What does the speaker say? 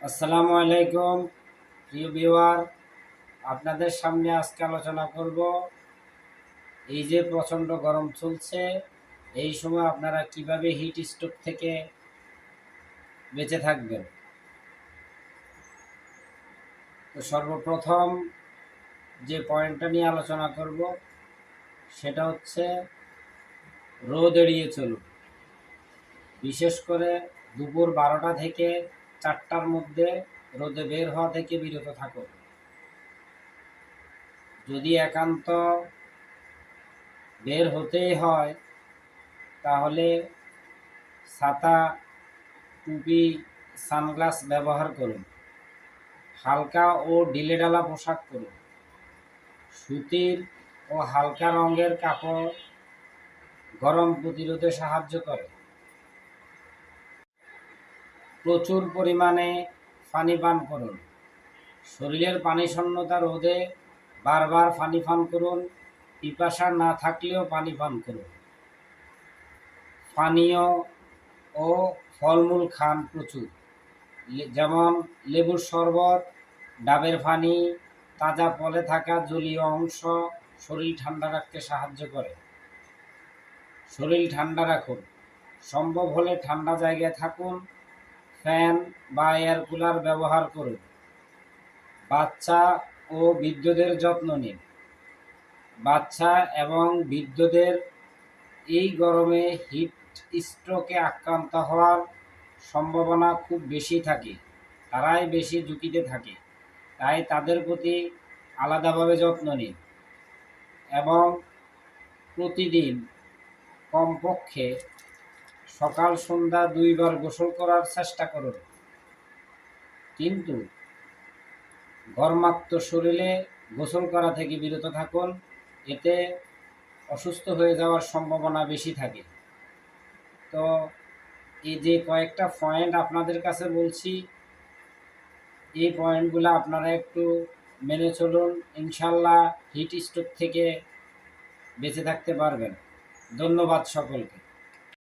আসসালামু আলাইকুম প্রিয় ভিউয়ার, আপনাদের সামনে আজকে আলোচনা করব এই যে প্রচণ্ড গরম চলছে, এই সময় আপনারা কিভাবে হিট স্ট্রোক থেকে বেঁচে থাকবেন। তো সর্বপ্রথম যে পয়েন্টটা নিয়ে আলোচনা করব সেটা হচ্ছে রোদ এড়িয়ে চলুন। বিশেষ করে দুপুর 12টা থেকে 4টার মধ্যে রোদে বের হওয়া থেকে বিরত থাকুন। যদি একান্ত বের হতেই হয় তাহলে ছাতা, টুপি, সানগ্লাস ব্যবহার করুন। হালকা ও ঢিলেঢালা পোশাক পরুন। সুতির ও হালকা রঙের কাপড় গরম প্রতিরোধে সাহায্য করে। প্রচুর পরিমাণে পানি পান করুন। শরীরের পানি শূন্যতা রোধে বারবার পানি পান করুন। পিপাসা না থাকলেও পানি পান করুন। পানীয় ও ফলমূল খান প্রচুর, যেমন লেবুর শরবত, ডাবের পানি, তাজা ফলে থাকা জলীয় অংশ শরীর ঠান্ডা রাখতে সাহায্য করে। শরীর ঠান্ডা রাখুন। সম্ভব হলে ঠান্ডা জায়গায় থাকুন। ফ্যান বা এয়ার কুলার ব্যবহার করুন। বাচ্চা ও বৃদ্ধদের যত্ন নিন। বাচ্চা এবং বৃদ্ধদের এই গরমে হিট স্ট্রোকে আক্রান্ত হওয়ার সম্ভাবনা খুব বেশি থাকে। তারাই বেশি ঝুঁকিতে থাকে, তাই তাদের প্রতি আলাদাভাবে যত্ন নিন এবং প্রতিদিন কমপক্ষে সকাল সন্ধ্যা 2বার গোসল করার চেষ্টা করুন। কিন্তু ঘর্মাক্ত শরীরে গোসল করা থেকে বিরত থাকুন, এতে অসুস্থ হয়ে যাওয়ার সম্ভাবনা বেশি থাকে। তো এই যে কয়েকটা পয়েন্ট আপনাদের কাছে বলছি, এই পয়েন্টগুলো আপনারা একটু মেনে চলুন, ইনশাল্লাহ হিট স্ট্রোক থেকে বেঁচে থাকতে পারবেন। ধন্যবাদ সকলকে।